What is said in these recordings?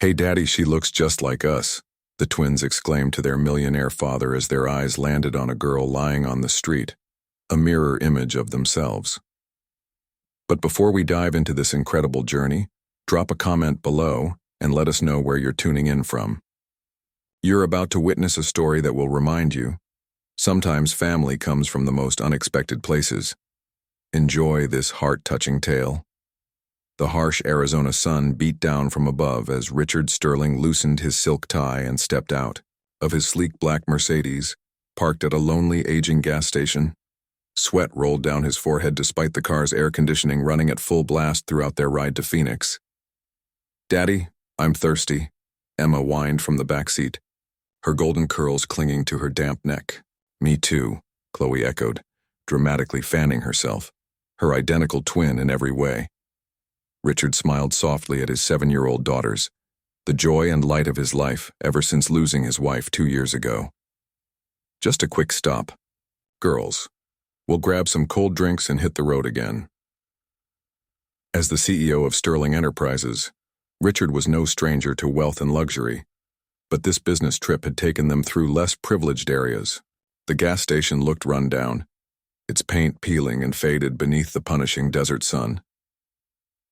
Hey Daddy, she looks just like us, the twins exclaimed to their millionaire father as their eyes landed on a girl lying on the street, a mirror image of themselves. But before we dive into this incredible journey, drop a comment below and let us know where you're tuning in from. You're about to witness a story that will remind you, sometimes family comes from the most unexpected places. Enjoy this heart-touching tale. The harsh Arizona sun beat down from above as Richard Sterling loosened his silk tie and stepped out of his sleek black Mercedes, parked at a lonely, aging gas station. Sweat rolled down his forehead despite the car's air conditioning running at full blast throughout their ride to Phoenix. "Daddy, I'm thirsty," Emma whined from the back seat, her golden curls clinging to her damp neck. "Me too," Chloe echoed, dramatically fanning herself, her identical twin in every way. Richard smiled softly at his 7-year-old daughters, the joy and light of his life ever since losing his wife 2 years ago. "Just a quick stop. Girls, we'll grab some cold drinks and hit the road again." As the CEO of Sterling Enterprises, Richard was no stranger to wealth and luxury, but this business trip had taken them through less privileged areas. The gas station looked run down, its paint peeling and faded beneath the punishing desert sun.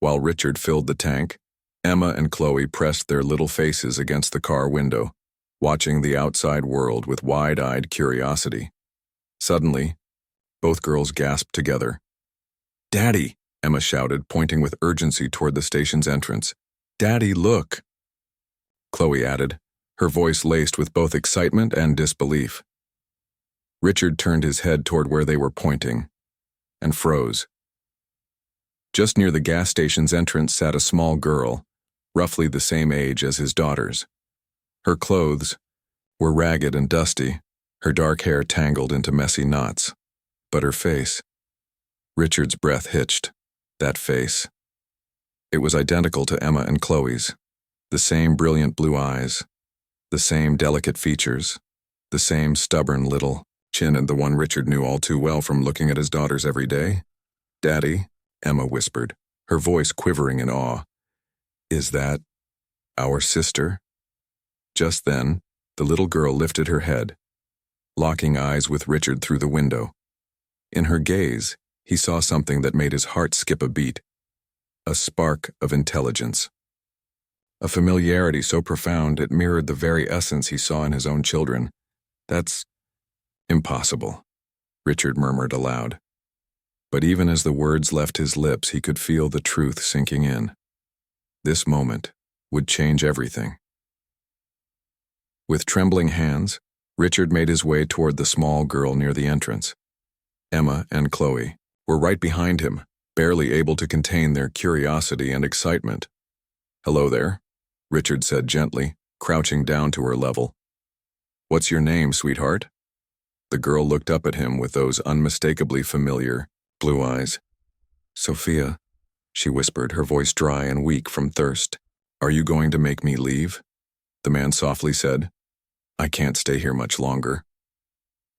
While Richard filled the tank, Emma and Chloe pressed their little faces against the car window, watching the outside world with wide-eyed curiosity. Suddenly, both girls gasped together. "Daddy!" Emma shouted, pointing with urgency toward the station's entrance. "Daddy, look!" Chloe added, her voice laced with both excitement and disbelief. Richard turned his head toward where they were pointing, and froze. Just near the gas station's entrance sat a small girl, roughly the same age as his daughters. Her clothes were ragged and dusty, her dark hair tangled into messy knots. But her face, Richard's breath hitched. That face. It was identical to Emma and Chloe's. The same brilliant blue eyes, the same delicate features, the same stubborn little chin, and the one Richard knew all too well from looking at his daughters every day. "Daddy," Emma whispered, her voice quivering in awe. "Is that our sister?" Just then, the little girl lifted her head, locking eyes with Richard through the window. In her gaze, he saw something that made his heart skip a beat. A spark of intelligence. A familiarity so profound it mirrored the very essence he saw in his own children. "That's impossible," Richard murmured aloud. But even as the words left his lips, he could feel the truth sinking in. This moment would change everything. With trembling hands, Richard made his way toward the small girl near the entrance. Emma and Chloe were right behind him, barely able to contain their curiosity and excitement. "Hello there," Richard said gently, crouching down to her level. "What's your name, sweetheart?" The girl looked up at him with those unmistakably familiar blue eyes. "Sophia," she whispered, her voice dry and weak from thirst. "Are you going to make me leave?" The man softly said, "I can't stay here much longer."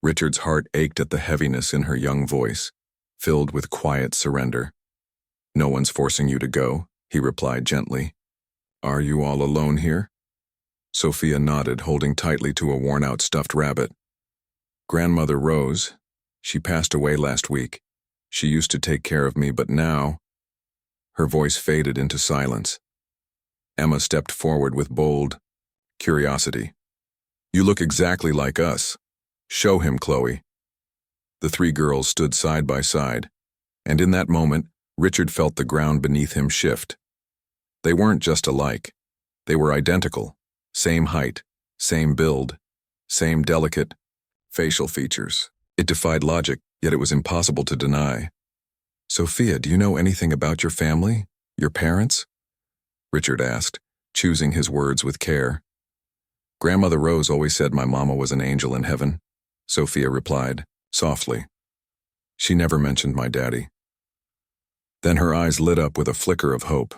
Richard's heart ached at the heaviness in her young voice, filled with quiet surrender. "No one's forcing you to go," he replied gently. "Are you all alone here?" Sophia nodded, holding tightly to a worn-out stuffed rabbit. "Grandmother Rose, she passed away last week. She used to take care of me, but now—" Her voice faded into silence. Emma stepped forward with bold curiosity. "You look exactly like us. Show him, Chloe." The three girls stood side by side, and in that moment, Richard felt the ground beneath him shift. They weren't just alike. They were identical. Same height, same build, same delicate facial features. It defied logic, yet it was impossible to deny. "Sophia, do you know anything about your family? Your parents?" Richard asked, choosing his words with care. "Grandmother Rose always said my mama was an angel in heaven," Sophia replied, softly. "She never mentioned my daddy." Then her eyes lit up with a flicker of hope.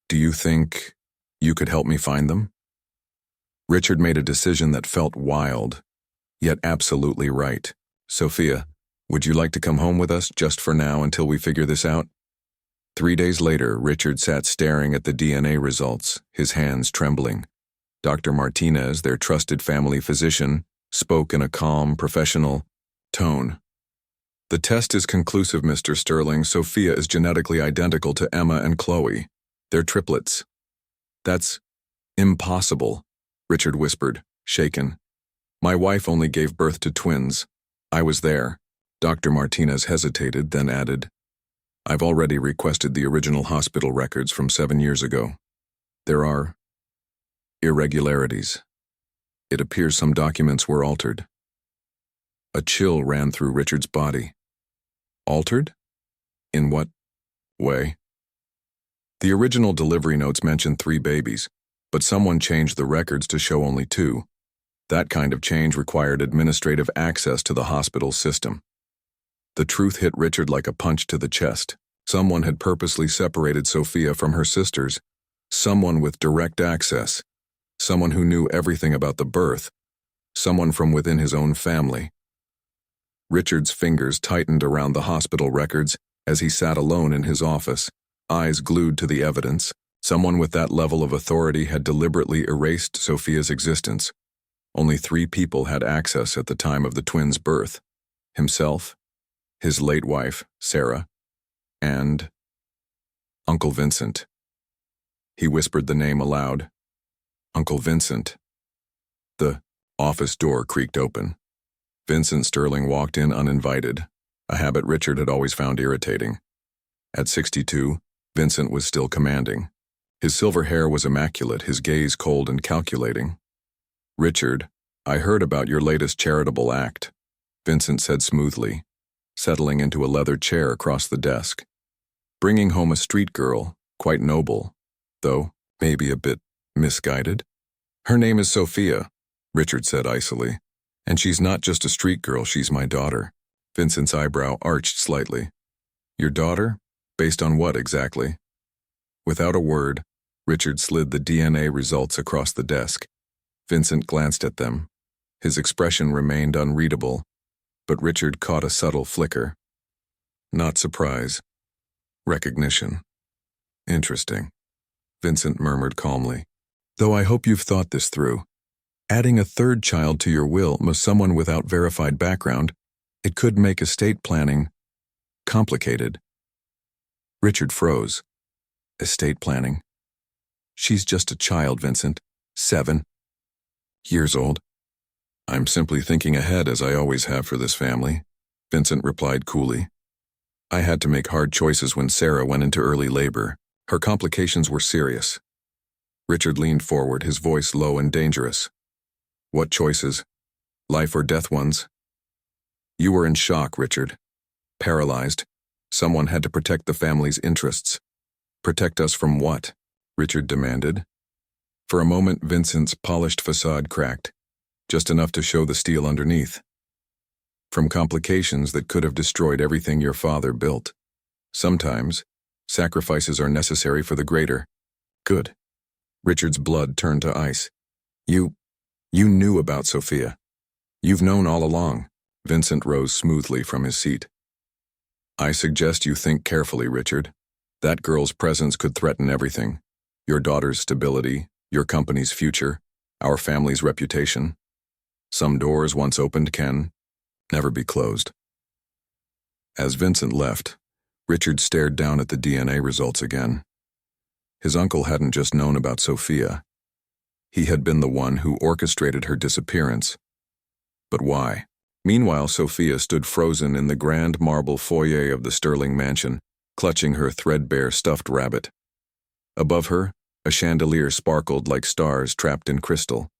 "Do you think you could help me find them?" Richard made a decision that felt wild, yet absolutely right. "Sophia, would you like to come home with us just for now until we figure this out?" 3 days later, Richard sat staring at the DNA results, his hands trembling. Dr. Martinez, their trusted family physician, spoke in a calm, professional tone. "The test is conclusive, Mr. Sterling. Sophia is genetically identical to Emma and Chloe. They're triplets." "That's impossible," Richard whispered, shaken. "My wife only gave birth to twins. I was there." Dr. Martinez hesitated, then added, "I've already requested the original hospital records from 7 years ago. There are irregularities. It appears some documents were altered." A chill ran through Richard's body. "Altered? In what way?" "The original delivery notes mentioned 3 babies, but someone changed the records to show only 2. That kind of change required administrative access to the hospital system." The truth hit Richard like a punch to the chest. Someone had purposely separated Sophia from her sisters. Someone with direct access. Someone who knew everything about the birth. Someone from within his own family. Richard's fingers tightened around the hospital records as he sat alone in his office, eyes glued to the evidence. Someone with that level of authority had deliberately erased Sophia's existence. Only 3 people had access at the time of the twins' birth: himself, his late wife, Sarah, and Uncle Vincent. He whispered the name aloud. Uncle Vincent. The office door creaked open. Vincent Sterling walked in uninvited, a habit Richard had always found irritating. At 62, Vincent was still commanding. His silver hair was immaculate, his gaze cold and calculating. "Richard, I heard about your latest charitable act," Vincent said smoothly, settling into a leather chair across the desk. "Bringing home a street girl, quite noble, though maybe a bit misguided." "Her name is Sophia," Richard said icily. "And she's not just a street girl, she's my daughter." Vincent's eyebrow arched slightly. "Your daughter? Based on what exactly?" Without a word, Richard slid the DNA results across the desk. Vincent glanced at them. His expression remained unreadable, but Richard caught a subtle flicker. Not surprise. Recognition. "Interesting," Vincent murmured calmly. "Though I hope you've thought this through. Adding a 3rd child to your will must someone without verified background. It could make estate planning complicated." Richard froze. "Estate planning? She's just a child, Vincent. 7 years old." "I'm simply thinking ahead, as I always have for this family," Vincent replied coolly. "I had to make hard choices when Sarah went into early labor. Her complications were serious." Richard leaned forward, his voice low and dangerous. "What choices? Life or death ones?" "You were in shock, Richard. Paralyzed. Someone had to protect the family's interests." "Protect us from what?" Richard demanded. For a moment, Vincent's polished facade cracked, just enough to show the steel underneath. "From complications that could have destroyed everything your father built. Sometimes, sacrifices are necessary for the greater good." Richard's blood turned to ice. You knew about Sophia. You've known all along." Vincent rose smoothly from his seat. "I suggest you think carefully, Richard. That girl's presence could threaten everything. Your daughter's stability, your company's future, our family's reputation. Some doors once opened can never be closed." As Vincent left, Richard stared down at the DNA results again. His uncle hadn't just known about Sophia. He had been the one who orchestrated her disappearance. But why? Meanwhile, Sophia stood frozen in the grand marble foyer of the Sterling mansion, clutching her threadbare stuffed rabbit. Above her, a chandelier sparkled like stars trapped in crystal.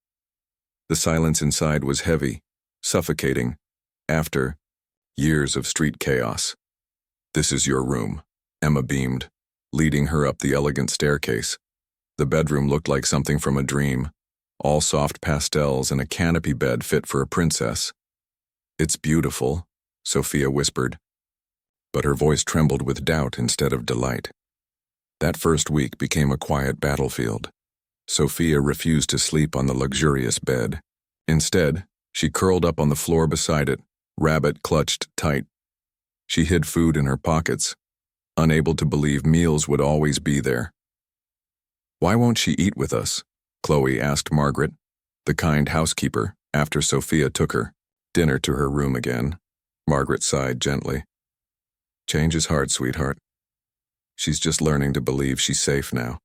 The silence inside was heavy, suffocating, after years of street chaos. "This is your room," Emma beamed, leading her up the elegant staircase. The bedroom looked like something from a dream, all soft pastels and a canopy bed fit for a princess. "It's beautiful," Sophia whispered, but her voice trembled with doubt instead of delight. That first week became a quiet battlefield. Sophia refused to sleep on the luxurious bed. Instead, she curled up on the floor beside it, rabbit clutched tight. She hid food in her pockets, unable to believe meals would always be there. "Why won't she eat with us?" Chloe asked Margaret, the kind housekeeper, after Sophia took her dinner to her room again. Margaret sighed gently. "Change is hard, sweetheart. She's just learning to believe she's safe now."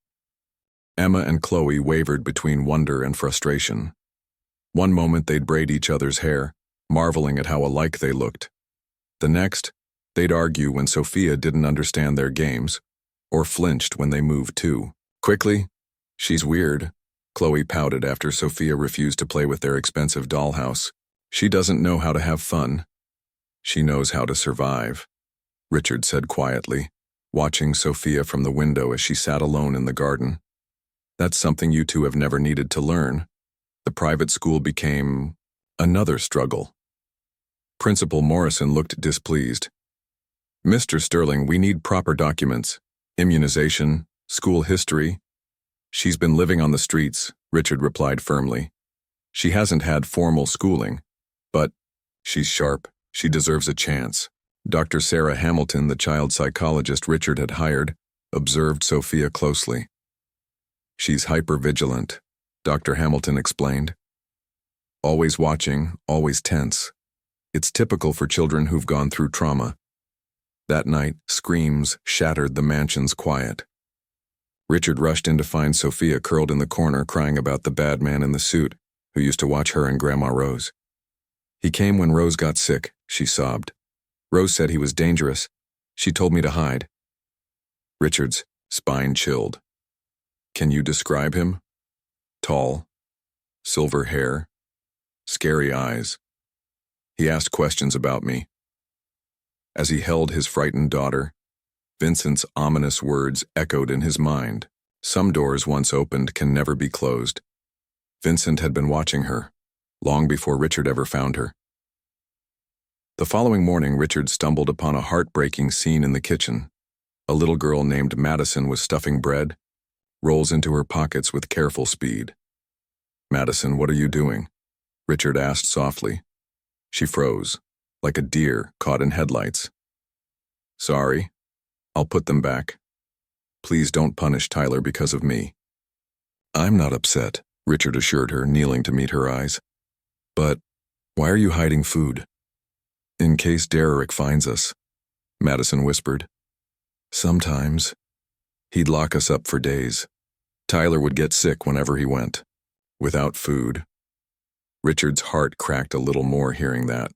Emma and Chloe wavered between wonder and frustration. One moment they'd braid each other's hair, marveling at how alike they looked. The next, they'd argue when Sophia didn't understand their games, or flinched when they moved too quickly. "She's weird," Chloe pouted after Sophia refused to play with their expensive dollhouse. "She doesn't know how to have fun. She knows how to survive," Richard said quietly, watching Sophia from the window as she sat alone in the garden. "That's something you two have never needed to learn." The private school became another struggle. Principal Morrison looked displeased. "Mr. Sterling, we need proper documents. Immunization, school history." "She's been living on the streets," Richard replied firmly. "She hasn't had formal schooling, but she's sharp. She deserves a chance." Dr. Sarah Hamilton, the child psychologist Richard had hired, observed Sophia closely. "She's hypervigilant," Dr. Hamilton explained. "Always watching, always tense. It's typical for children who've gone through trauma." That night, screams shattered the mansion's quiet. Richard rushed in to find Sophia curled in the corner crying about the bad man in the suit who used to watch her and Grandma Rose. "He came when Rose got sick," she sobbed. "Rose said he was dangerous. She told me to hide." Richard's spine chilled. "Can you describe him?" "Tall, silver hair, scary eyes. He asked questions about me." As he held his frightened daughter, Vincent's ominous words echoed in his mind. Some doors once opened can never be closed. Vincent had been watching her, long before Richard ever found her. The following morning, Richard stumbled upon a heartbreaking scene in the kitchen. A little girl named Madison was stuffing bread, rolls into her pockets with careful speed. "Madison, what are you doing?" Richard asked softly. She froze, like a deer caught in headlights. "Sorry. I'll put them back. Please don't punish Tyler because of me." "I'm not upset," Richard assured her, kneeling to meet her eyes. "But why are you hiding food?" "In case Derek finds us," Madison whispered. "Sometimes he'd lock us up for days. Tyler would get sick whenever he went. Without food." Richard's heart cracked a little more hearing that.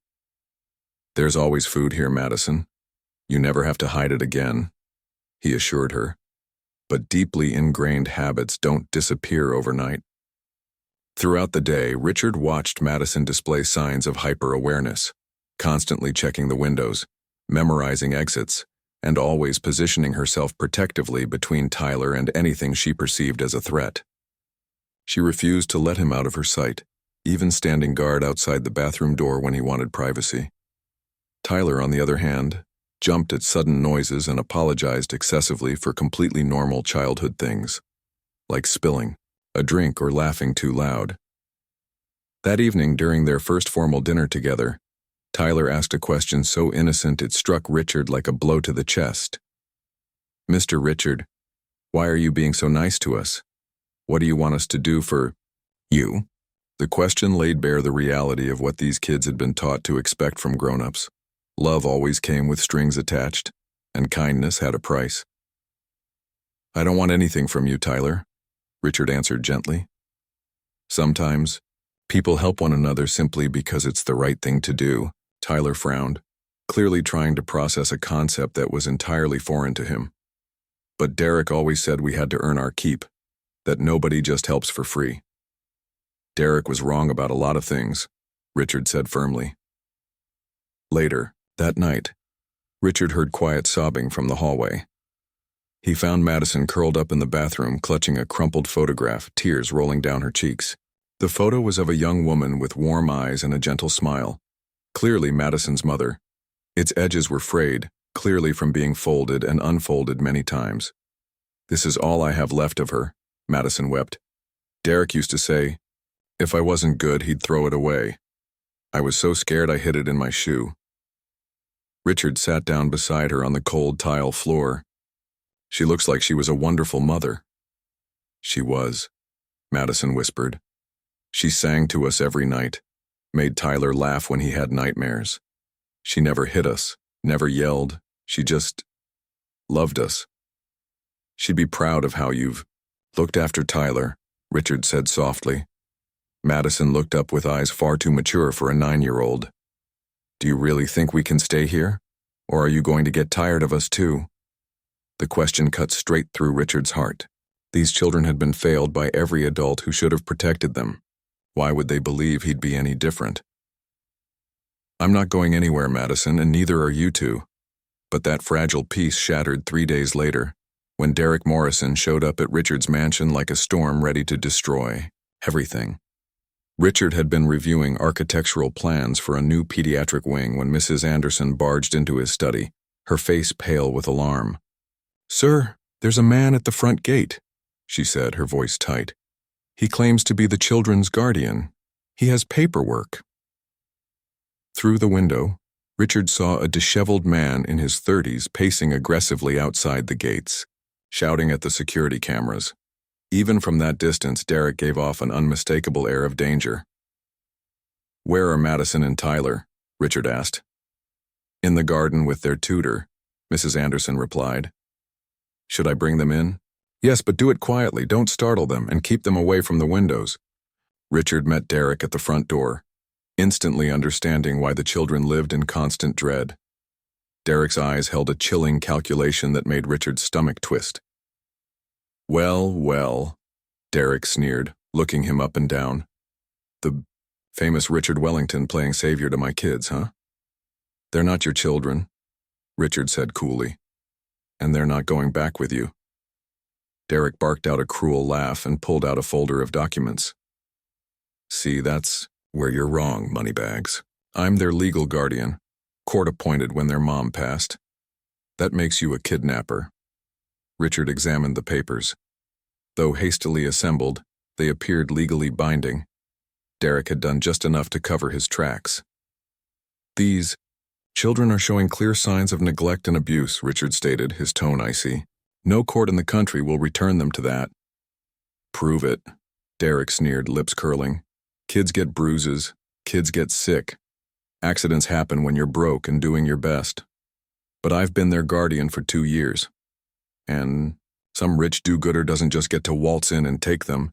"There's always food here, Madison. You never have to hide it again," he assured her. But deeply ingrained habits don't disappear overnight. Throughout the day, Richard watched Madison display signs of hyper-awareness, constantly checking the windows, memorizing exits, and always positioning herself protectively between Tyler and anything she perceived as a threat. She refused to let him out of her sight, even standing guard outside the bathroom door when he wanted privacy. Tyler, on the other hand, jumped at sudden noises and apologized excessively for completely normal childhood things, like spilling a drink or laughing too loud. That evening, during their first formal dinner together, Tyler asked a question so innocent it struck Richard like a blow to the chest. "Mr. Richard, why are you being so nice to us? What do you want us to do for you?" The question laid bare the reality of what these kids had been taught to expect from grown-ups. Love always came with strings attached, and kindness had a price. "I don't want anything from you, Tyler," Richard answered gently. "Sometimes, people help one another simply because it's the right thing to do." Tyler frowned, clearly trying to process a concept that was entirely foreign to him. "But Derek always said we had to earn our keep, that nobody just helps for free." "Derek was wrong about a lot of things," Richard said firmly. Later, that night, Richard heard quiet sobbing from the hallway. He found Madison curled up in the bathroom, clutching a crumpled photograph, tears rolling down her cheeks. The photo was of a young woman with warm eyes and a gentle smile, clearly Madison's mother. Its edges were frayed, clearly from being folded and unfolded many times. "This is all I have left of her," Madison wept. "Derek used to say, if I wasn't good, he'd throw it away. I was so scared I hid it in my shoe." Richard sat down beside her on the cold tile floor. She looks like she was a wonderful mother. She was, Madison whispered. She sang to us every night, made Tyler laugh when he had nightmares. She never hit us, never yelled. She just loved us. She'd be proud of how you've looked after Tyler, Richard said softly. Madison looked up with eyes far too mature for a 9-year-old. Do you really think we can stay here? Or are you going to get tired of us too? The question cut straight through Richard's heart. These children had been failed by every adult who should have protected them. Why would they believe he'd be any different? I'm not going anywhere, Madison, and neither are you two. But that fragile peace shattered 3 days later, when Derek Morrison showed up at Richard's mansion like a storm ready to destroy everything. Richard had been reviewing architectural plans for a new pediatric wing when Mrs. Anderson barged into his study, her face pale with alarm. "Sir, there's a man at the front gate," she said, her voice tight. "He claims to be the children's guardian. He has paperwork." Through the window, Richard saw a disheveled man in his 30s pacing aggressively outside the gates, shouting at the security cameras. Even from that distance, Derek gave off an unmistakable air of danger. "Where are Madison and Tyler?" Richard asked. "In the garden with their tutor," Mrs. Anderson replied. "Should I bring them in?" "Yes, but do it quietly, don't startle them, and keep them away from the windows." Richard met Derek at the front door, instantly understanding why the children lived in constant dread. Derek's eyes held a chilling calculation that made Richard's stomach twist. "Well, well," Derek sneered, looking him up and down. "The famous Richard Wellington playing savior to my kids, huh?" "They're not your children," Richard said coolly. "And they're not going back with you." Derek barked out a cruel laugh and pulled out a folder of documents. "See, that's where you're wrong, moneybags. I'm their legal guardian, court-appointed when their mom passed. That makes you a kidnapper." Richard examined the papers. Though hastily assembled, they appeared legally binding. Derek had done just enough to cover his tracks. "These children are showing clear signs of neglect and abuse," Richard stated, his tone icy. "No court in the country will return them to that." "Prove it," Derek sneered, lips curling. "Kids get bruises. Kids get sick. Accidents happen when you're broke and doing your best. But I've been their guardian for 2 years. And some rich do-gooder doesn't just get to waltz in and take them."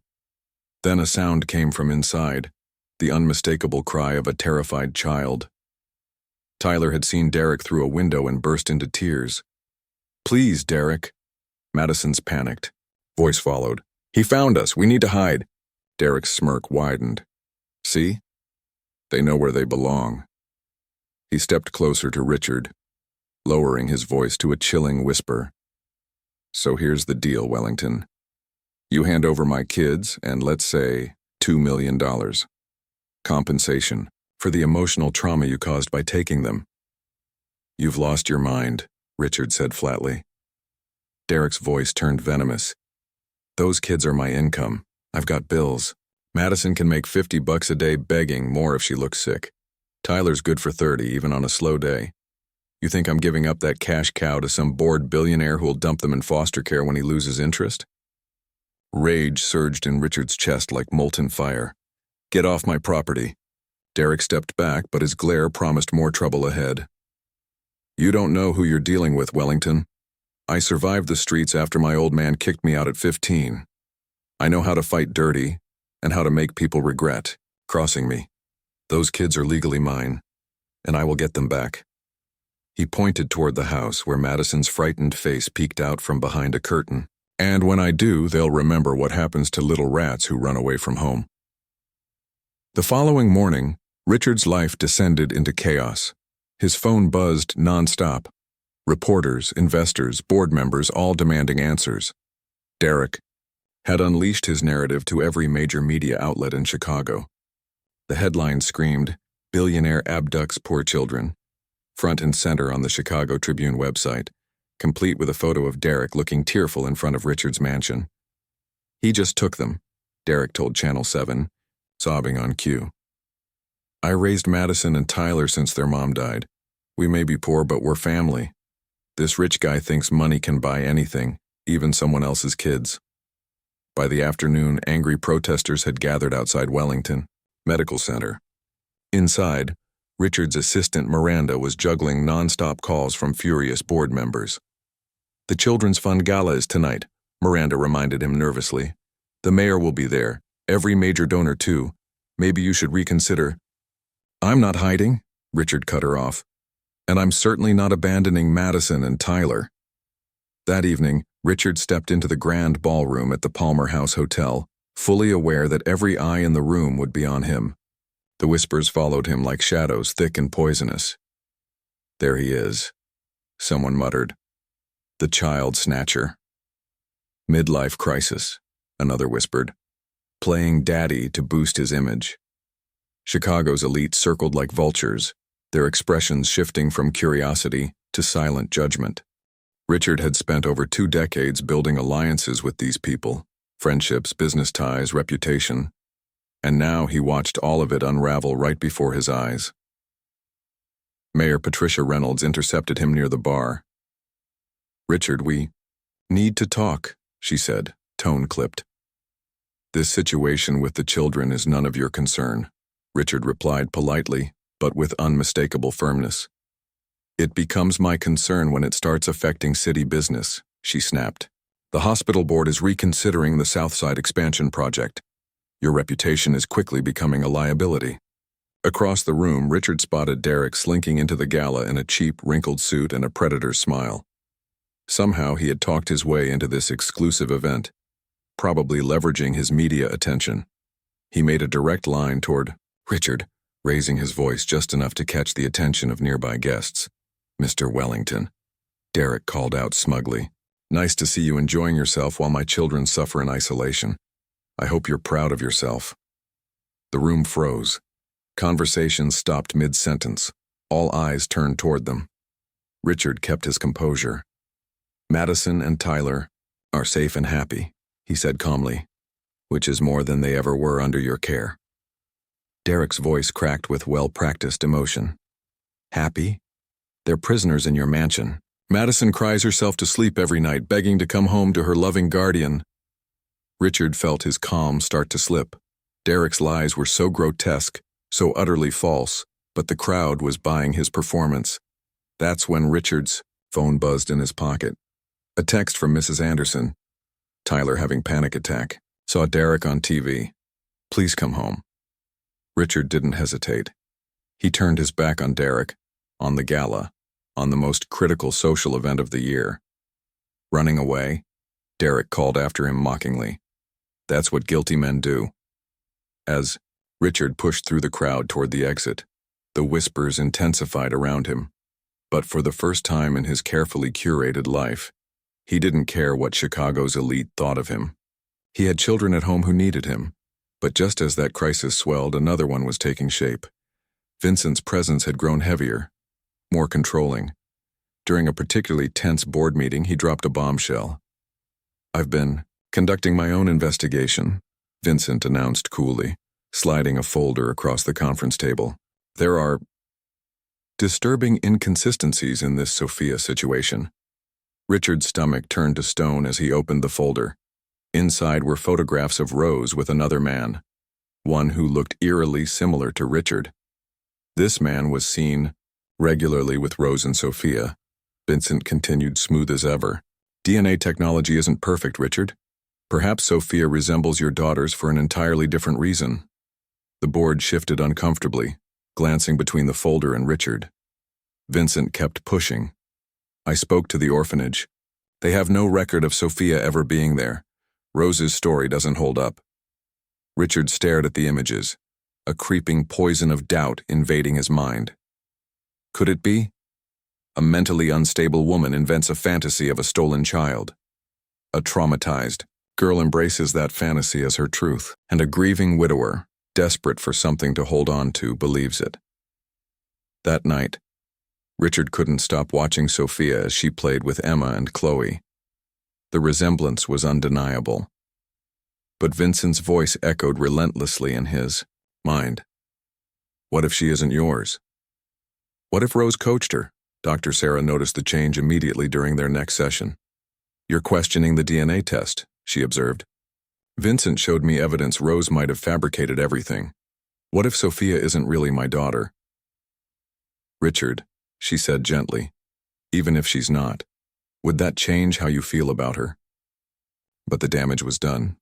Then a sound came from inside, the unmistakable cry of a terrified child. Tyler had seen Derek through a window and burst into tears. "Please, Derek." Madison's panicked. Voice followed. "He found us. We need to hide." Derek's smirk widened. "See? They know where they belong." He stepped closer to Richard, lowering his voice to a chilling whisper. "So here's the deal, Wellington. You hand over my kids and, let's say, $2 million. Compensation for the emotional trauma you caused by taking them." "You've lost your mind," Richard said flatly. Derek's voice turned venomous. "Those kids are my income. I've got bills. Madison can make $50 a day begging, more if she looks sick. Tyler's good for 30, even on a slow day. You think I'm giving up that cash cow to some bored billionaire who'll dump them in foster care when he loses interest?" Rage surged in Richard's chest like molten fire. "Get off my property." Derek stepped back, but his glare promised more trouble ahead. "You don't know who you're dealing with, Wellington. I survived the streets after my old man kicked me out at 15. I know how to fight dirty and how to make people regret crossing me. Those kids are legally mine, and I will get them back." He pointed toward the house where Madison's frightened face peeked out from behind a curtain. "And when I do, they'll remember what happens to little rats who run away from home." The following morning, Richard's life descended into chaos. His phone buzzed nonstop. Reporters, investors, board members all demanding answers. Derek had unleashed his narrative to every major media outlet in Chicago. The headline screamed, "Billionaire abducts poor children," front and center on the Chicago Tribune website, complete with a photo of Derek looking tearful in front of Richard's mansion. "He just took them," Derek told Channel 7, sobbing on cue. "I raised Madison and Tyler since their mom died. We may be poor, but we're family. This rich guy thinks money can buy anything, even someone else's kids. By the afternoon, angry protesters had gathered outside Wellington Medical Center. Inside, Richard's assistant Miranda was juggling non-stop calls from furious board members. The Children's Fund Gala is tonight, Miranda reminded him nervously. The mayor will be there, every major donor too. Maybe you should reconsider. I'm not hiding, Richard cut her off. And I'm certainly not abandoning Madison and Tyler. That evening, Richard stepped into the grand ballroom at the Palmer House Hotel, fully aware that every eye in the room would be on him. The whispers followed him like shadows, thick and poisonous. There he is, someone muttered. The child snatcher. Midlife crisis, another whispered. Playing daddy to boost his image. Chicago's elite circled like vultures, their expressions shifting from curiosity to silent judgment. Richard had spent over 2 decades building alliances with these people, friendships, business ties, reputation, and now he watched all of it unravel right before his eyes. Mayor Patricia Reynolds intercepted him near the bar. Richard, we need to talk, she said, tone clipped. This situation with the children is none of your concern, Richard replied politely, but with unmistakable firmness. It becomes my concern when it starts affecting city business, she snapped. The hospital board is reconsidering the Southside expansion project. Your reputation is quickly becoming a liability. Across the room, Richard spotted Derek slinking into the gala in a cheap, wrinkled suit and a predator's smile. Somehow he had talked his way into this exclusive event, probably leveraging his media attention. He made a direct line toward Richard, raising his voice just enough to catch the attention of nearby guests. Mr. Wellington, Derek called out smugly. Nice to see you enjoying yourself while my children suffer in isolation. I hope you're proud of yourself. The room froze. Conversation stopped mid-sentence. All eyes turned toward them. Richard kept his composure. Madison and Tyler are safe and happy, he said calmly, which is more than they ever were under your care. Derek's voice cracked with well-practiced emotion. Happy? They're prisoners in your mansion. Madison cries herself to sleep every night, begging to come home to her loving guardian. Richard felt his calm start to slip. Derek's lies were so grotesque, so utterly false, but the crowd was buying his performance. That's when Richard's phone buzzed in his pocket. A text from Mrs. Anderson. Tyler having panic attack. Saw Derek on TV. Please come home. Richard didn't hesitate. He turned his back on Derek, on the gala, on the most critical social event of the year. Running away? Derek called after him mockingly. That's what guilty men do. As Richard pushed through the crowd toward the exit, the whispers intensified around him. But for the first time in his carefully curated life, he didn't care what Chicago's elite thought of him. He had children at home who needed him, but just as that crisis swelled, another one was taking shape. Vincent's presence had grown heavier, more controlling. During a particularly tense board meeting, he dropped a bombshell. I've been conducting my own investigation, Vincent announced coolly, sliding a folder across the conference table. There are disturbing inconsistencies in this Sophia situation. Richard's stomach turned to stone as he opened the folder. Inside were photographs of Rose with another man, one who looked eerily similar to Richard. This man was seen regularly with Rose and Sophia. Vincent continued smooth as ever. DNA technology isn't perfect, Richard. Perhaps Sophia resembles your daughters for an entirely different reason. The board shifted uncomfortably, glancing between the folder and Richard. Vincent kept pushing. I spoke to the orphanage. They have no record of Sophia ever being there. Rose's story doesn't hold up. Richard stared at the images, a creeping poison of doubt invading his mind. Could it be? A mentally unstable woman invents a fantasy of a stolen child. A traumatized girl embraces that fantasy as her truth, and a grieving widower, desperate for something to hold on to, believes it. That night, Richard couldn't stop watching Sophia as she played with Emma and Chloe. The resemblance was undeniable. But Vincent's voice echoed relentlessly in his mind. What if she isn't yours? What if Rose coached her? Dr. Sarah noticed the change immediately during their next session. You're questioning the DNA test, she observed. Vincent showed me evidence Rose might have fabricated everything. What if Sophia isn't really my daughter? Richard, she said gently, even if she's not, would that change how you feel about her? But the damage was done.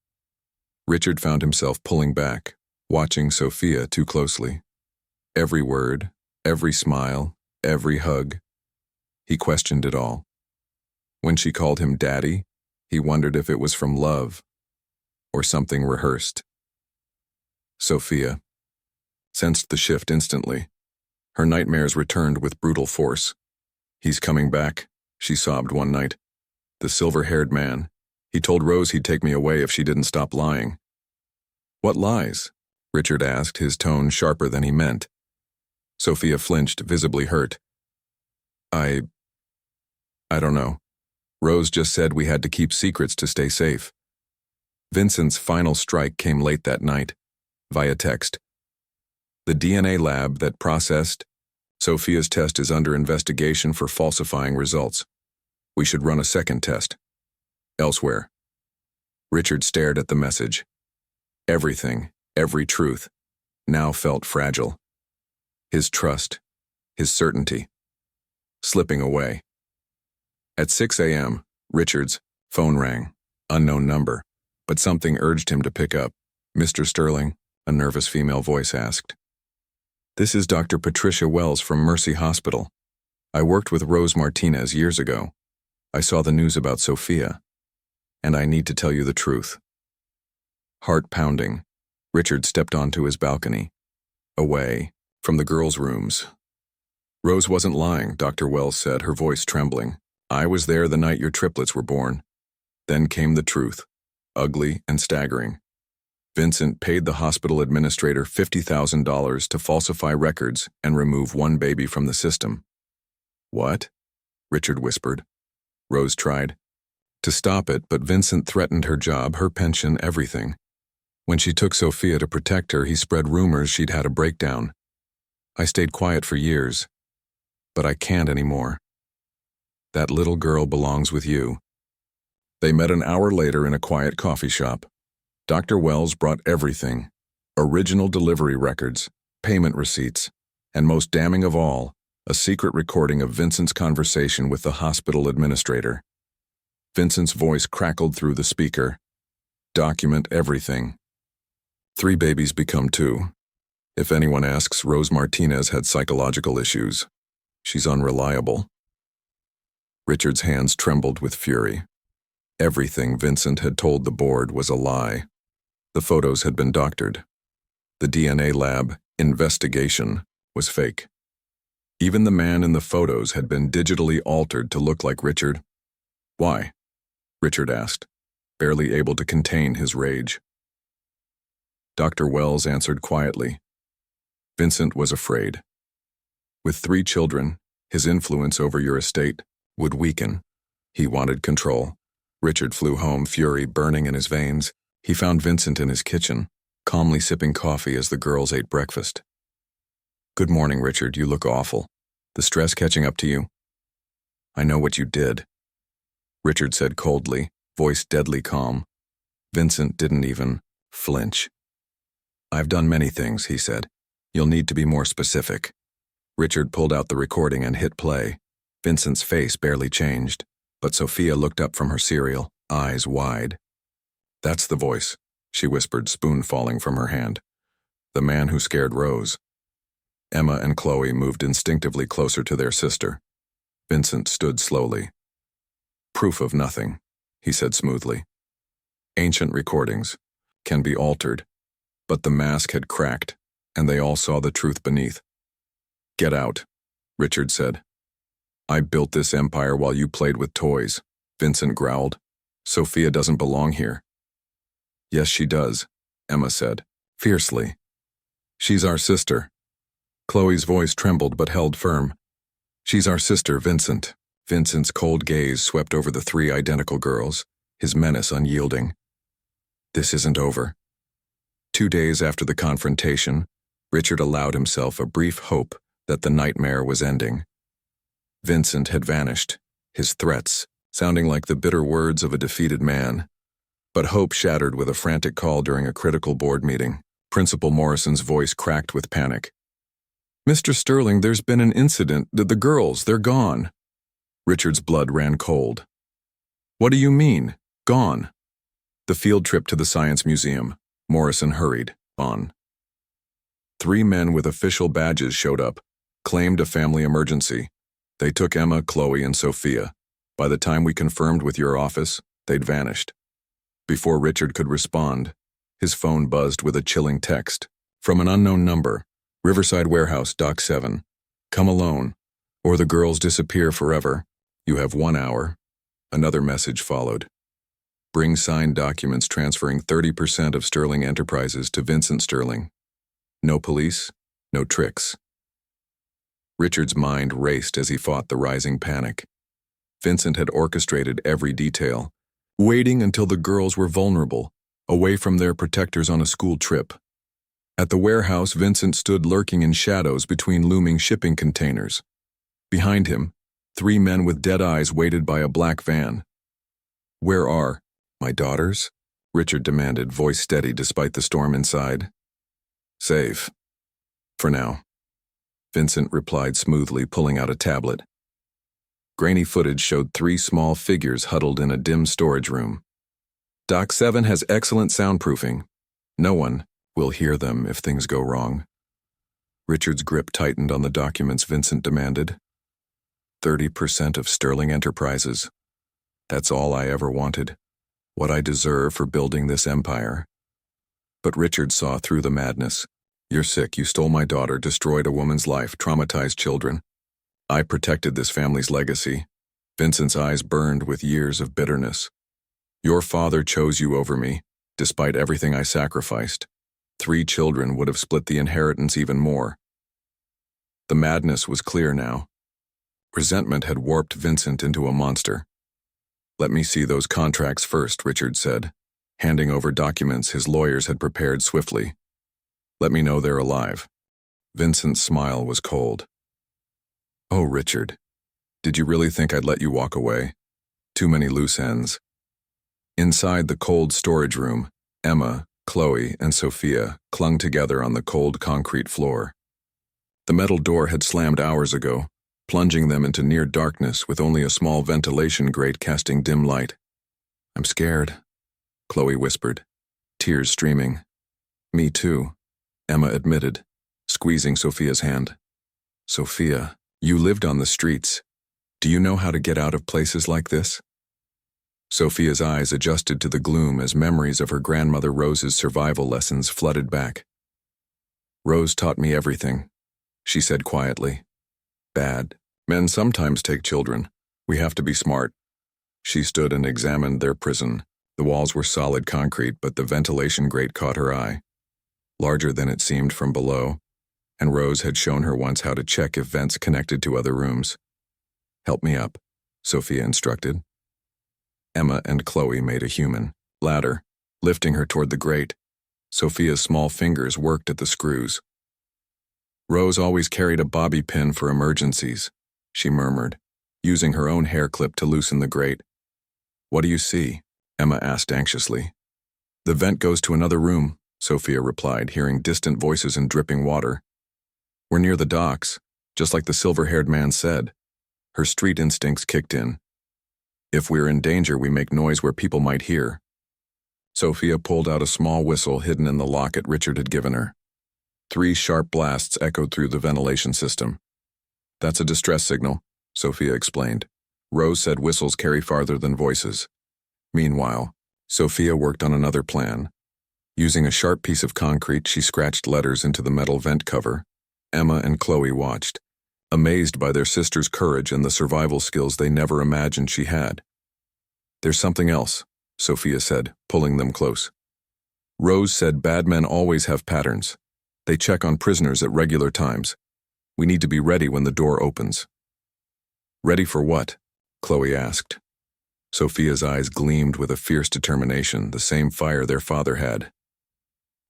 Richard found himself pulling back, watching Sophia too closely. Every word, every smile, every hug. He questioned it all. When she called him Daddy, he wondered if it was from love or something rehearsed. Sophia sensed the shift instantly. Her nightmares returned with brutal force. He's coming back, she sobbed one night. The silver-haired man. He told Rose he'd take me away if she didn't stop lying. What lies? Richard asked, his tone sharper than he meant. Sophia flinched, visibly hurt. I don't know. Rose just said we had to keep secrets to stay safe. Vincent's final strike came late that night, via text. The DNA lab that processed Sophia's test is under investigation for falsifying results. We should run a second test. Elsewhere. Richard stared at the message. Everything, every truth, now felt fragile. His trust, his certainty, slipping away. At 6 a.m., Richard's phone rang. Unknown number, but something urged him to pick up. Mr. Sterling, a nervous female voice asked. This is Dr. Patricia Wells from Mercy Hospital. I worked with Rose Martinez years ago. I saw the news about Sophia, and I need to tell you the truth. Heart pounding, Richard stepped onto his balcony, away from the girls' rooms. Rose wasn't lying, Dr. Wells said, her voice trembling. I was there the night your triplets were born. Then came the truth, ugly and staggering. Vincent paid the hospital administrator $50,000 to falsify records and remove one baby from the system. What? Richard whispered. Rose tried to stop it, but Vincent threatened her job, her pension, everything. When she took Sophia to protect her, he spread rumors she'd had a breakdown. I stayed quiet for years, but I can't anymore. That little girl belongs with you. They met an hour later in a quiet coffee shop. Dr. Wells brought everything, original delivery records, payment receipts, and most damning of all, a secret recording of Vincent's conversation with the hospital administrator. Vincent's voice crackled through the speaker. Document everything. 3 babies become 2. If anyone asks, Rose Martinez had psychological issues. She's unreliable. Richard's hands trembled with fury. Everything Vincent had told the board was a lie. The photos had been doctored. The DNA lab investigation was fake. Even the man in the photos had been digitally altered to look like Richard. Why? Richard asked, barely able to contain his rage. Dr. Wells answered quietly. Vincent was afraid. With 3 children, his influence over your estate would weaken. He wanted control. Richard flew home, fury burning in his veins. He found Vincent in his kitchen, calmly sipping coffee as the girls ate breakfast. Good morning, Richard. You look awful. The stress catching up to you? I know what you did, Richard said coldly, voice deadly calm. Vincent didn't even flinch. I've done many things, he said. You'll need to be more specific. Richard pulled out the recording and hit play. Vincent's face barely changed, but Sophia looked up from her cereal, eyes wide. That's the voice, she whispered, spoon falling from her hand. The man who scared Rose. Emma and Chloe moved instinctively closer to their sister. Vincent stood slowly. Proof of nothing, he said smoothly. Ancient recordings can be altered, but the mask had cracked, and they all saw the truth beneath. Get out, Richard said. I built this empire while you played with toys, Vincent growled. Sophia doesn't belong here. Yes, she does, Emma said, fiercely. She's our sister. Chloe's voice trembled but held firm. She's our sister, Vincent. Vincent's cold gaze swept over the 3 identical girls, his menace unyielding. This isn't over. 2 days after the confrontation, Richard allowed himself a brief hope that the nightmare was ending. Vincent had vanished, his threats sounding like the bitter words of a defeated man. But hope shattered with a frantic call during a critical board meeting. Principal Morrison's voice cracked with panic. "Mr. Sterling, there's been an incident. The girls, they're gone." Richard's blood ran cold. "What do you mean, gone?" "The field trip to the Science Museum," Morrison hurried on. 3 men with official badges showed up, claimed a family emergency. They took Emma, Chloe, and Sophia. By the time we confirmed with your office, they'd vanished. Before Richard could respond, his phone buzzed with a chilling text. From an unknown number, Riverside Warehouse, Dock 7. "Come alone, or the girls disappear forever. You have 1 hour." Another message followed. "Bring signed documents transferring 30% of Sterling Enterprises to Vincent Sterling. No police, no tricks." Richard's mind raced as he fought the rising panic. Vincent had orchestrated every detail, waiting until the girls were vulnerable, away from their protectors on a school trip. At the warehouse, Vincent stood lurking in shadows between looming shipping containers. Behind him, 3 men with dead eyes waited by a black van. "Where are my daughters?" Richard demanded, voice steady despite the storm inside. "Safe. For now," Vincent replied smoothly, pulling out a tablet. Grainy footage showed 3 small figures huddled in a dim storage room. "Dock 7 has excellent soundproofing. No one will hear them if things go wrong." Richard's grip tightened on the documents Vincent demanded. 30% of Sterling Enterprises. That's all I ever wanted. What I deserve for building this empire. But Richard saw through the madness. "You're sick. You stole my daughter, destroyed a woman's life, traumatized children. I protected this family's legacy." Vincent's eyes burned with years of bitterness. "Your father chose you over me, despite everything I sacrificed. 3 children would have split the inheritance even more." The madness was clear now. Resentment had warped Vincent into a monster. "Let me see those contracts first," Richard said, handing over documents his lawyers had prepared swiftly. "Let me know they're alive." Vincent's smile was cold. "Oh, Richard, did you really think I'd let you walk away? Too many loose ends." Inside the cold storage room, Emma, Chloe, and Sophia clung together on the cold concrete floor. The metal door had slammed hours ago, plunging them into near darkness with only a small ventilation grate casting dim light. "I'm scared," Chloe whispered, tears streaming. "Me too," Emma admitted, squeezing Sophia's hand. "Sophia, you lived on the streets. Do you know how to get out of places like this?" Sophia's eyes adjusted to the gloom as memories of her grandmother Rose's survival lessons flooded back. "Rose taught me everything," she said quietly. "Bad men sometimes take children. We have to be smart." She stood and examined their prison. The walls were solid concrete, but the ventilation grate caught her eye. Larger than it seemed from below, and Rose had shown her once how to check if vents connected to other rooms. "Help me up," Sophia instructed. Emma and Chloe made a human ladder, lifting her toward the grate. Sophia's small fingers worked at the screws. "Rose always carried a bobby pin for emergencies," she murmured, using her own hair clip to loosen the grate. "What do you see?" Emma asked anxiously. "The vent goes to another room," Sophia replied, hearing distant voices and dripping water. "We're near the docks, just like the silver-haired man said." Her street instincts kicked in. "If we're in danger, we make noise where people might hear." Sophia pulled out a small whistle hidden in the locket Richard had given her. 3 sharp blasts echoed through the ventilation system. "That's a distress signal," Sophia explained. "Rose said whistles carry farther than voices." Meanwhile, Sophia worked on another plan. Using a sharp piece of concrete, she scratched letters into the metal vent cover. Emma and Chloe watched, amazed by their sister's courage and the survival skills they never imagined she had. "There's something else," Sophia said, pulling them close. "Rose said bad men always have patterns. They check on prisoners at regular times. We need to be ready when the door opens." "Ready for what?" Chloe asked. Sophia's eyes gleamed with a fierce determination, the same fire their father had.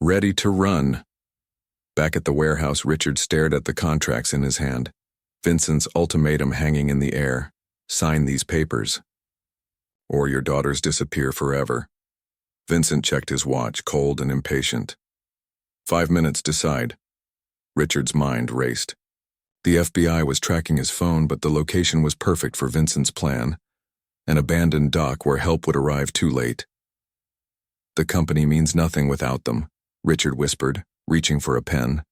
"Ready to run." Back at the warehouse, Richard stared at the contracts in his hand. Vincent's ultimatum hanging in the air. Sign these papers, or your daughters disappear forever. Vincent checked his watch, cold and impatient. 5 minutes, decide. Richard's mind raced. The FBI was tracking his phone, but the location was perfect for Vincent's plan. An abandoned dock where help would arrive too late. The company means nothing without them, Richard whispered, reaching for a pen.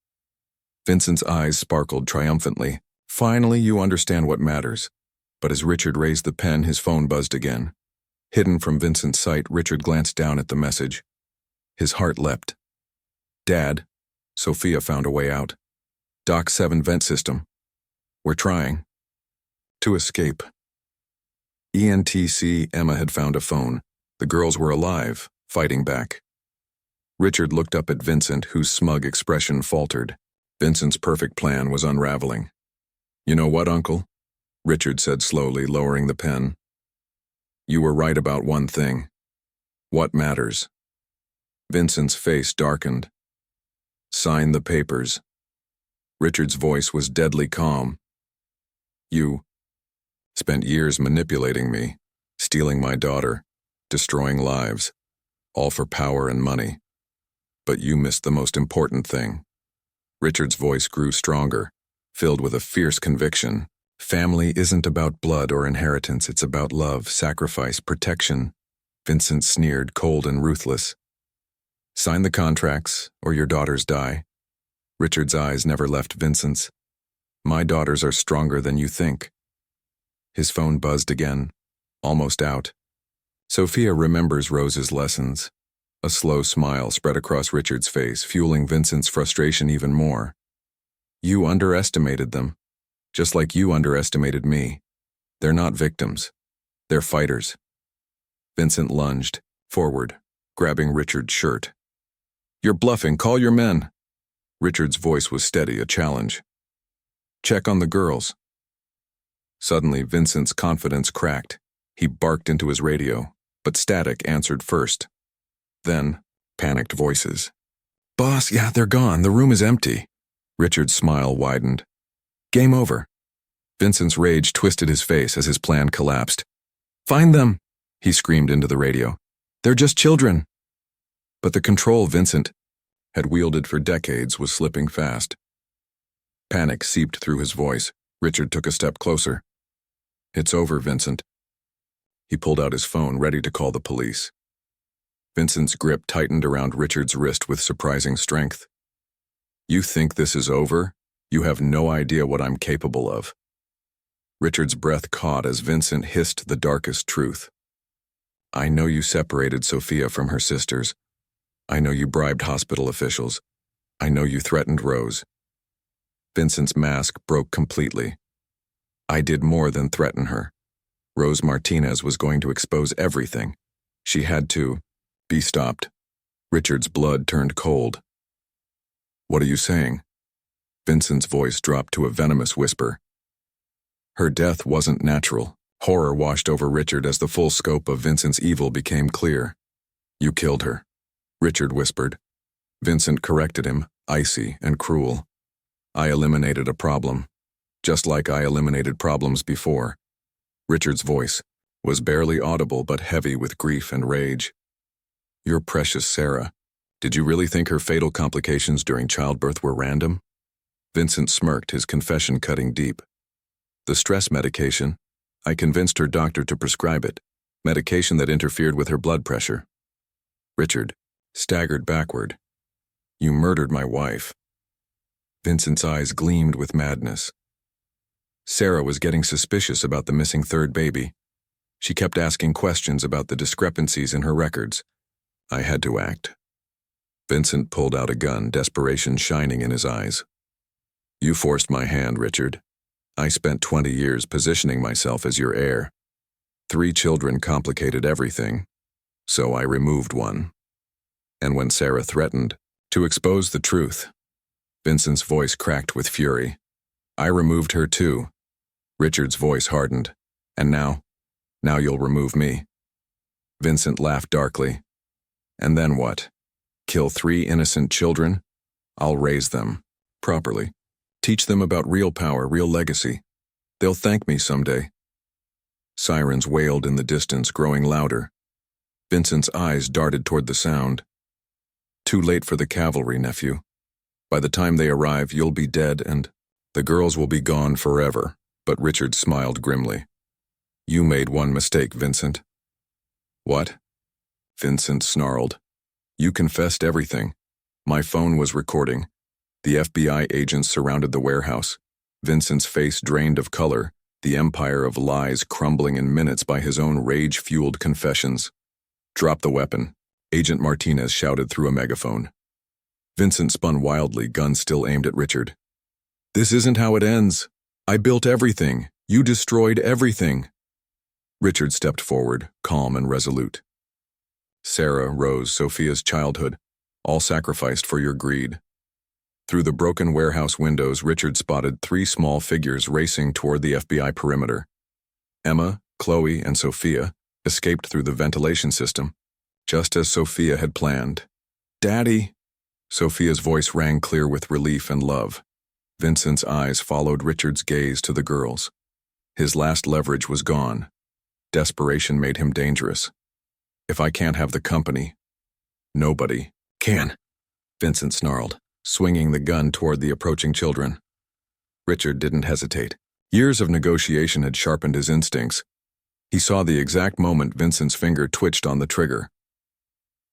Vincent's eyes sparkled triumphantly. Finally, you understand what matters. But as Richard raised the pen, his phone buzzed again. Hidden from Vincent's sight, Richard glanced down at the message. His heart leapt. Dad, Sophia found a way out. Dock 7 vent system. We're trying to escape. ENTC, Emma had found a phone. The girls were alive, fighting back. Richard looked up at Vincent, whose smug expression faltered. Vincent's perfect plan was unraveling. You know what, Uncle? Richard said slowly, lowering the pen. You were right about one thing. What matters? Vincent's face darkened. Sign the papers. Richard's voice was deadly calm. You spent years manipulating me, stealing my daughter, destroying lives, all for power and money. But you missed the most important thing. Richard's voice grew stronger, filled with a fierce conviction. Family isn't about blood or inheritance, it's about love, sacrifice, protection. Vincent sneered, cold and ruthless. Sign the contracts, or your daughters die. Richard's eyes never left Vincent's. My daughters are stronger than you think. His phone buzzed again, almost out. Sophia remembers Rose's lessons. A slow smile spread across Richard's face, fueling Vincent's frustration even more. You underestimated them, just like you underestimated me. They're not victims. They're fighters. Vincent lunged forward, grabbing Richard's shirt. You're bluffing. Call your men. Richard's voice was steady, a challenge. Check on the girls. Suddenly, Vincent's confidence cracked. He barked into his radio, but static answered first. Then, panicked voices. Boss, yeah, they're gone. The room is empty. Richard's smile widened. Game over. Vincent's rage twisted his face as his plan collapsed. Find them, he screamed into the radio. They're just children. But the control Vincent had wielded for decades was slipping fast. Panic seeped through his voice. Richard took a step closer. It's over, Vincent. He pulled out his phone, ready to call the police. Vincent's grip tightened around Richard's wrist with surprising strength. You think this is over? You have no idea what I'm capable of. Richard's breath caught as Vincent hissed the darkest truth. I know you separated Sophia from her sisters. I know you bribed hospital officials. I know you threatened Rose. Vincent's mask broke completely. I did more than threaten her. Rose Martinez was going to expose everything. She had to be stopped. Richard's blood turned cold. What are you saying? Vincent's voice dropped to a venomous whisper. Her death wasn't natural. Horror washed over Richard as the full scope of Vincent's evil became clear. You killed her, Richard whispered. Vincent corrected him, icy and cruel. I eliminated a problem, just like I eliminated problems before. Richard's voice was barely audible but heavy with grief and rage. Your precious Sarah. Did you really think her fatal complications during childbirth were random? Vincent smirked, his confession cutting deep. The stress medication, I convinced her doctor to prescribe it, medication that interfered with her blood pressure. Richard staggered backward. You murdered my wife. Vincent's eyes gleamed with madness. Sarah was getting suspicious about the missing third baby. She kept asking questions about the discrepancies in her records. I had to act. Vincent pulled out a gun, desperation shining in his eyes. You forced my hand, Richard. I spent 20 years positioning myself as your heir. 3 children complicated everything, so I removed one. And when Sarah threatened to expose the truth, Vincent's voice cracked with fury. I removed her too. Richard's voice hardened. And now you'll remove me. Vincent laughed darkly. And then what? Kill 3 innocent children? I'll raise them. Properly. Teach them about real power, real legacy. They'll thank me someday. Sirens wailed in the distance, growing louder. Vincent's eyes darted toward the sound. Too late for the cavalry, nephew. By the time they arrive, you'll be dead and the girls will be gone forever. But Richard smiled grimly. You made one mistake, Vincent. What? Vincent snarled. You confessed everything. My phone was recording. The FBI agents surrounded the warehouse. Vincent's face drained of color, the empire of lies crumbling in minutes by his own rage-fueled confessions. Drop the weapon, Agent Martinez shouted through a megaphone. Vincent spun wildly, gun still aimed at Richard. This isn't how it ends. I built everything. You destroyed everything. Richard stepped forward, calm and resolute. Sarah, Rose, Sophia's childhood, all sacrificed for your greed. Through the broken warehouse windows, Richard spotted 3 small figures racing toward the FBI perimeter. Emma, Chloe, and Sophia escaped through the ventilation system, just as Sophia had planned. Daddy! Sophia's voice rang clear with relief and love. Vincent's eyes followed Richard's gaze to the girls. His last leverage was gone. Desperation made him dangerous. If I can't have the company, nobody can, Vincent snarled, swinging the gun toward the approaching children. Richard didn't hesitate. Years of negotiation had sharpened his instincts. He saw the exact moment Vincent's finger twitched on the trigger.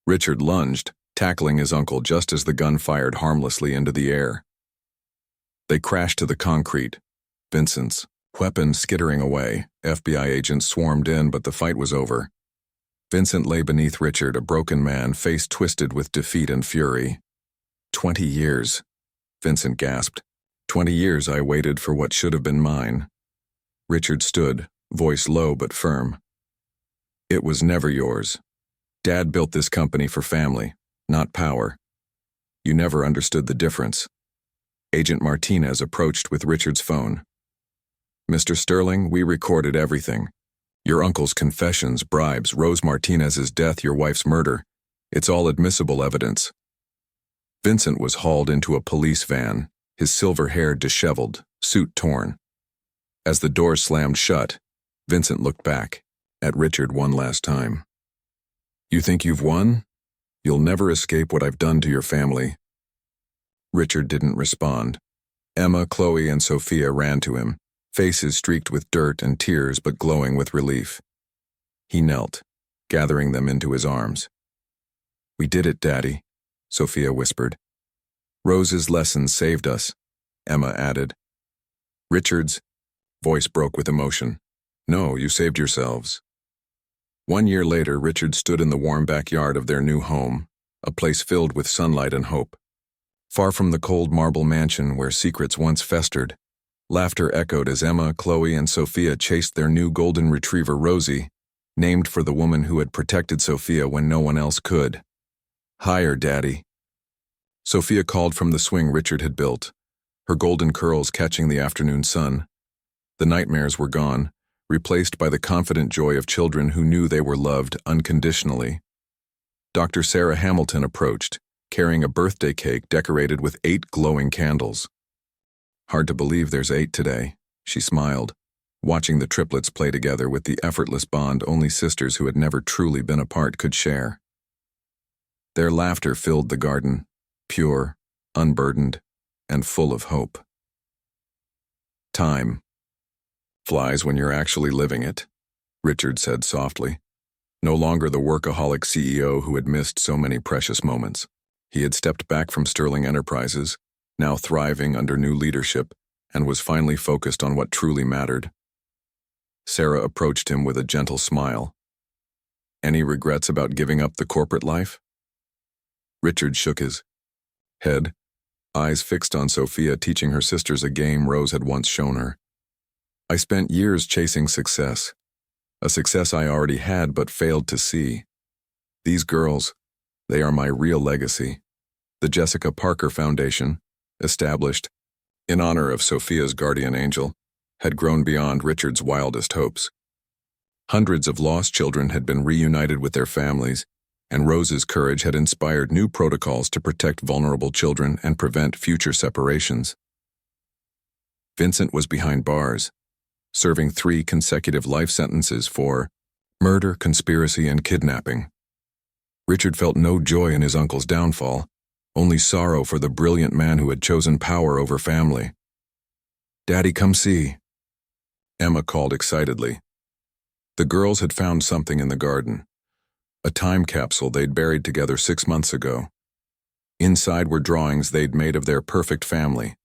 Richard lunged, tackling his uncle just as the gun fired harmlessly into the air. They crashed to the concrete, Vincent's weapon skittering away. FBI agents swarmed in, but the fight was over. Vincent lay beneath Richard, a broken man, face twisted with defeat and fury. 20 years, Vincent gasped. 20 years I waited for what should have been mine. Richard stood, voice low but firm. It was never yours. Dad built this company for family, not power. You never understood the difference. Agent Martinez approached with Richard's phone. Mr. Sterling, we recorded everything. Your uncle's confessions, bribes, Rose Martinez's death, your wife's murder. It's all admissible evidence. Vincent was hauled into a police van, his silver hair disheveled, suit torn. As the doors slammed shut, Vincent looked back, at Richard one last time. You think you've won? You'll never escape what I've done to your family. Richard didn't respond. Emma, Chloe, and Sophia ran to him, faces streaked with dirt and tears but glowing with relief. He knelt, gathering them into his arms. We did it, Daddy, Sophia whispered. Rose's lessons saved us, Emma added. Richard's voice broke with emotion. No, you saved yourselves. 1 year later, Richard stood in the warm backyard of their new home, a place filled with sunlight and hope. Far from the cold marble mansion where secrets once festered, laughter echoed as Emma, Chloe, and Sophia chased their new golden retriever Rosie, named for the woman who had protected Sophia when no one else could. Higher, Daddy. Sophia called from the swing Richard had built, her golden curls catching the afternoon sun. The nightmares were gone, replaced by the confident joy of children who knew they were loved unconditionally. Dr. Sarah Hamilton approached, carrying a birthday cake decorated with 8 glowing candles. Hard to believe there's 8 today, she smiled, watching the triplets play together with the effortless bond only sisters who had never truly been apart could share. Their laughter filled the garden, pure, unburdened, and full of hope. Time flies when you're actually living it, Richard said softly. No longer the workaholic CEO who had missed so many precious moments. He had stepped back from Sterling Enterprises, now thriving under new leadership, and was finally focused on what truly mattered. Sarah approached him with a gentle smile. Any regrets about giving up the corporate life? Richard shook his head, eyes fixed on Sophia, teaching her sisters a game Rose had once shown her. I spent years chasing success, a success I already had but failed to see. These girls, they are my real legacy. The Jessica Parker Foundation, established in honor of Sophia's guardian angel, had grown beyond Richard's wildest hopes. Hundreds of lost children had been reunited with their families, and Rose's courage had inspired new protocols to protect vulnerable children and prevent future separations. Vincent was behind bars, serving 3 consecutive life sentences for murder, conspiracy, and kidnapping. Richard felt no joy in his uncle's downfall, only sorrow for the brilliant man who had chosen power over family. "Daddy, come see," Emma called excitedly. The girls had found something in the garden, a time capsule they'd buried together 6 months ago. Inside were drawings they'd made of their perfect family.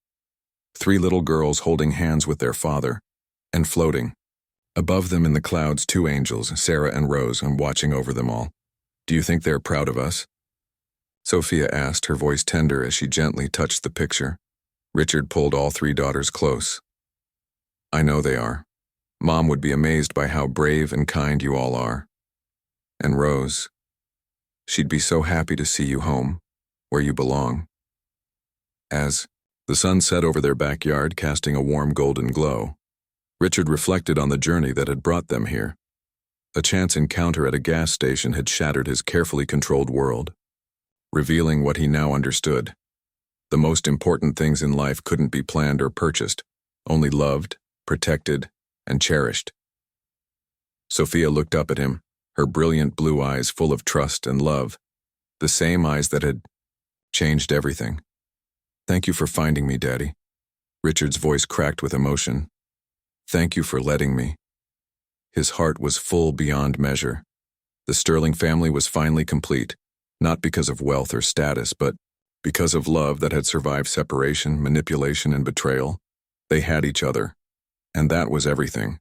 3 little girls holding hands with their father, and floating. Above them in the clouds 2 angels, Sarah and Rose, and watching over them all. "Do you think they're proud of us?" Sophia asked, her voice tender as she gently touched the picture. Richard pulled all 3 daughters close. "I know they are. Mom would be amazed by how brave and kind you all are. And Rose, she'd be so happy to see you home, where you belong." As the sun set over their backyard, casting a warm golden glow, Richard reflected on the journey that had brought them here. A chance encounter at a gas station had shattered his carefully controlled world, revealing what he now understood. The most important things in life couldn't be planned or purchased, only loved, protected, and cherished. Sophia looked up at him, her brilliant blue eyes full of trust and love, the same eyes that had changed everything. "Thank you for finding me, Daddy." Richard's voice cracked with emotion. "Thank you for letting me." His heart was full beyond measure. The Sterling family was finally complete, not because of wealth or status, but because of love that had survived separation, manipulation, and betrayal. They had each other, and that was everything.